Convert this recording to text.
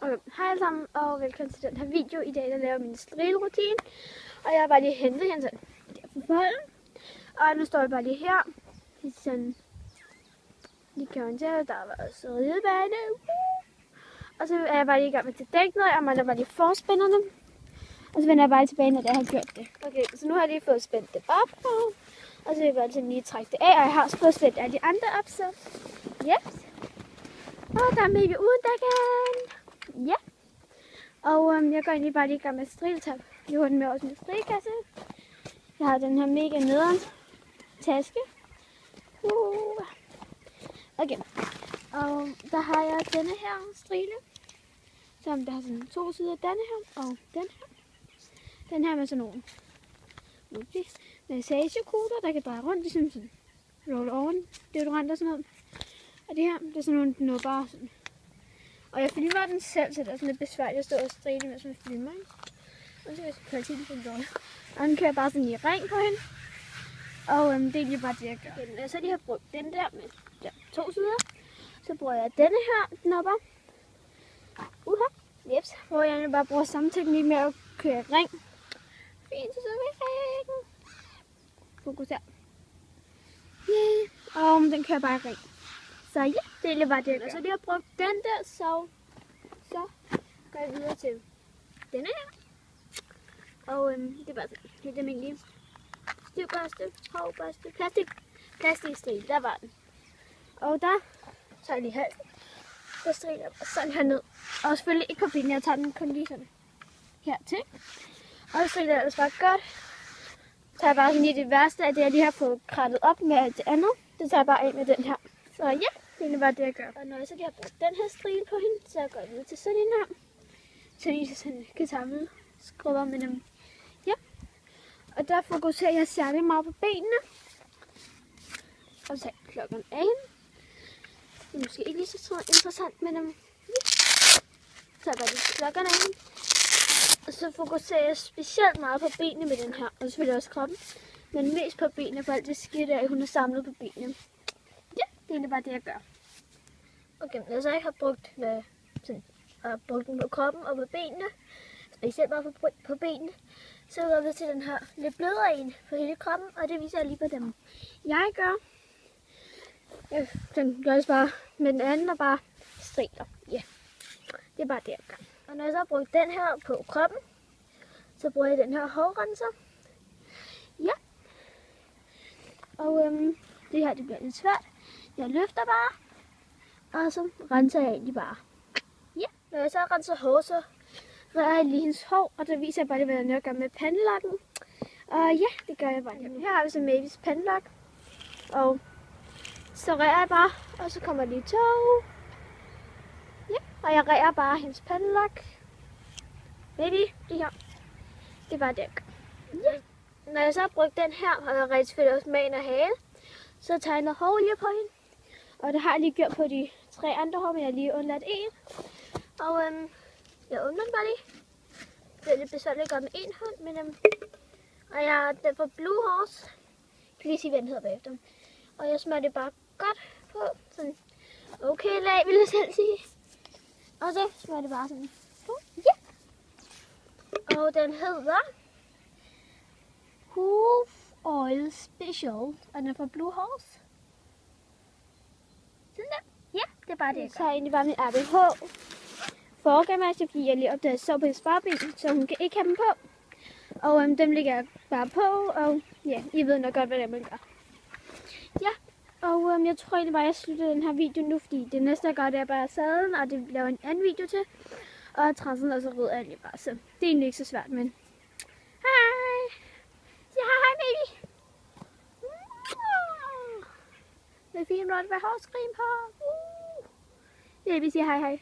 Okay, hej alle sammen, og velkommen til den her video. I dag der laver jeg min strilerutine, og jeg har bare lige hentet hende sådan der på folden. Og nu står jeg bare lige her. Sådan, lige kan man se, der har været så ridebane. Og så er jeg bare lige i gang med at dække noget, og man er bare lige forspænderne. Og så vender jeg bare tilbage, når jeg har gjort det. Okay, så nu har jeg lige fået spændt det op. Og så vil jeg bare lige trække det af, og jeg har også fået spændt alle de andre op, så yes. Og der er Mega uden dækken. Ja. Og jeg går egentlig bare lige i gang med striletab. Jeg har den med også med strikekasse. Jeg har den her mega nederen taske. Okay. Og der har jeg denne her strile. Som der har sådan to sider. Denne her og den her. Den her med sådan nogle massagekugler, der kan dreje rundt. Ligesom sådan roll-on deodorant og sådan noget. Og det her, det er sådan nogle, den bare sådan. Og jeg filmer den selv, så det er sådan lidt besværligt at stå og stride, mens man filmer. Og så er kvaliteten sådan dårlig. Og den kører bare sådan i ring på hende. Og det er egentlig bare det, jeg gør. Så lige har brugt den der med to sider. Så bruger jeg denne her knopper. Jeps. Hvor jeg bare bruger samme teknik med at køre ring. Fint, så vi ringen. Fokus her. Yeah. Og den kører bare i ring. Så ja, det er bare det, jeg gør. Så lige har brugt den der, så går jeg videre til denne her. Og det er bare sådan helt almindelig stivbørste, hårbørste, plastikstril, der var den. Og der tager jeg lige halsen, der striler jeg sådan her ned. Og selvfølgelig ikke på binden, jeg tager den kun lige sådan hertil. Og så striler jeg ellers bare godt. Så tager jeg bare sådan lige det værste af det, jeg lige har fået krattet op med alt det andet. Det tager jeg bare af med den her. Så ja. Det er bare det, jeg gør. Og når jeg så lige har brugt den her stril på hende, så går jeg videre til sådan en her. Så lige sådan kan samle skrubber med dem. Ja. Og der fokuserer jeg særlig meget på benene. Og så klokken af hende. Det er måske ikke lige så interessant med dem. Ja. Så er bare lige klokken af hende. Og så fokuserer jeg specielt meget på benene med den her. Og selvfølgelig også kroppen. Men mest på benene, for alt det skidt af, hun har samlet på benene. Det er bare det, jeg gør. Okay, når jeg så ikke har brugt, brugt den på kroppen og på benene, specielt bare på benene, så går jeg til den her lidt blødere en for hele kroppen, og det viser jeg lige på dem. Jeg gør, den gør jeg bare med den anden og bare striler. Ja, det er bare det, jeg gør. Og når jeg så har brugt den her på kroppen, så bruger jeg den her hårrenser. Ja. Og det her, det bliver lidt svært. Jeg løfter bare, og så renser jeg egentlig bare. Ja, når jeg så renser hår, så rører jeg lige hendes hår, og der viser jeg bare, hvad jeg gør med pandelakken. Og ja, det gør jeg bare. Her har vi så Mavis pandelak, og så rører jeg bare, og så kommer lige tog. Ja, og jeg rører bare hendes pandelak. Baby, det her. Det er bare det, jeg gør. Ja. Når jeg så har brugt den her, og jeg rigtig selvfølgelig også man og hale, så tager jeg noget hårolie på hende. Og det har jeg lige gjort på de 3 andre hår, men jeg har lige undladt en. Og jeg undlader bare lige. Det er lidt besværligt at gøre med en hånd, men og jeg har den for Blue Horse. Jeg kan lige sige, hvad den hedder bagefter. Og jeg smører det bare godt på. Sådan okay lag, vil jeg selv sige. Og så smører det bare sådan på. Ja. Og den hedder Hoof Oil Special. Og den er fra Blue Horse. Sådan der. Ja, det er bare det. Så har jeg egentlig bare min RBH forgamaske, fordi jeg lige opdagede, at jeg så på hendes barben, så hun kan ikke have dem på. Og dem lægger jeg bare på, og ja, I ved nok godt, hvad det man gør. Ja, og jeg tror egentlig bare, at jeg slutter den her video nu, fordi det næste, jeg gør, det er bare sadlen, og det laver en anden video til. Og transen og så rød er egentlig bare, så det er egentlig ikke så svært, men hej! Sig hej, baby! Det er fint, når det var hårskrim på. Baby, siger hej hej.